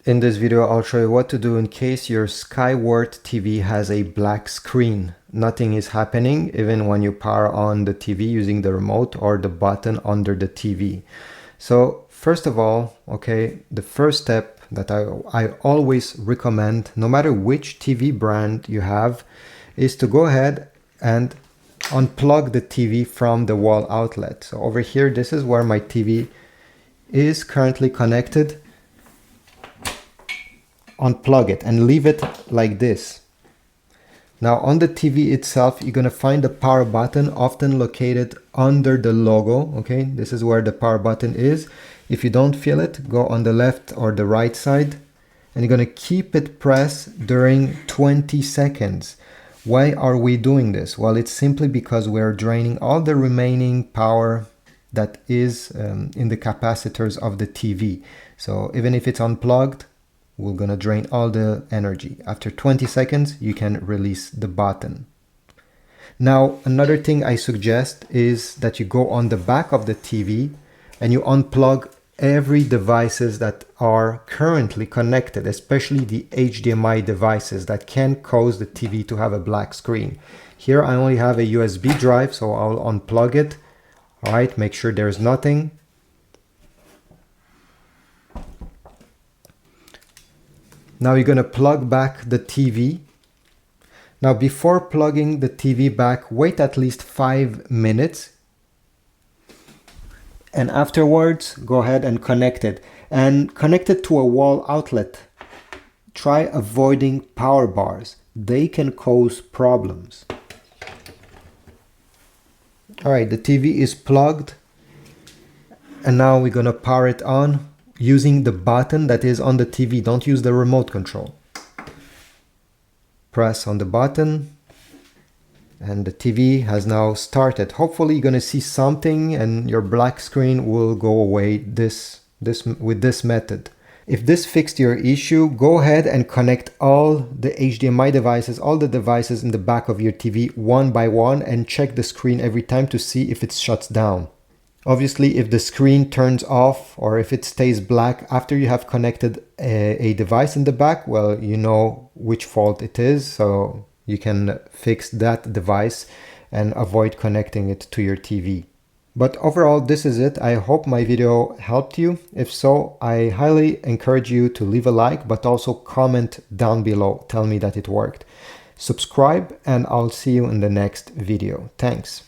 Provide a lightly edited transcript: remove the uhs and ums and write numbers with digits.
In this video, I'll show you what to do in case your Skyworth TV has a black screen. Nothing is happening even when you power on the TV using the remote or the button under the TV. So first of all, okay, the first step that I always recommend, no matter which TV brand you have, is to go ahead and unplug the TV from the wall outlet. So over here, this is where my TV is currently connected. Unplug it and leave it like this. Now on the TV itself, you're going to find the power button, often located under the logo. Okay, this is where the power button is. If you don't feel it, go on the left or the right side, and you're going to keep it pressed during 20 seconds. Why are we doing this? Well, it's simply because we're draining all the remaining power that is in the capacitors of the TV. So even if it's unplugged, we're gonna drain all the energy. After 20 seconds, you can release the button. Now, another thing I suggest is that you go on the back of the TV and you unplug every devices that are currently connected, especially the HDMI devices that can cause the TV to have a black screen. Here I only have a USB drive, so I'll unplug it. All right, make sure there's nothing. Now you're going to plug back the TV. Now before plugging the TV back, wait at least 5 minutes. And afterwards, go ahead and connect it. And connect it to a wall outlet. Try avoiding power bars. They can cause problems. All right, the TV is plugged. And now we're going to power it on using the button that is on the TV. Don't use the remote control. Press on the button and the TV has now started. Hopefully you're going to see something and your black screen will go away with this method. If this fixed your issue, go ahead and connect all the HDMI devices, all the devices in the back of your TV one by one, and check the screen every time to see if it shuts down. Obviously, if the screen turns off or if it stays black after you have connected a device in the back, well, you know which fault it is, so you can fix that device and avoid connecting it to your TV. But overall, this is it. I hope my video helped you. If so, I highly encourage you to leave a like, but also comment down below. Tell me that it worked. Subscribe, and I'll see you in the next video. Thanks.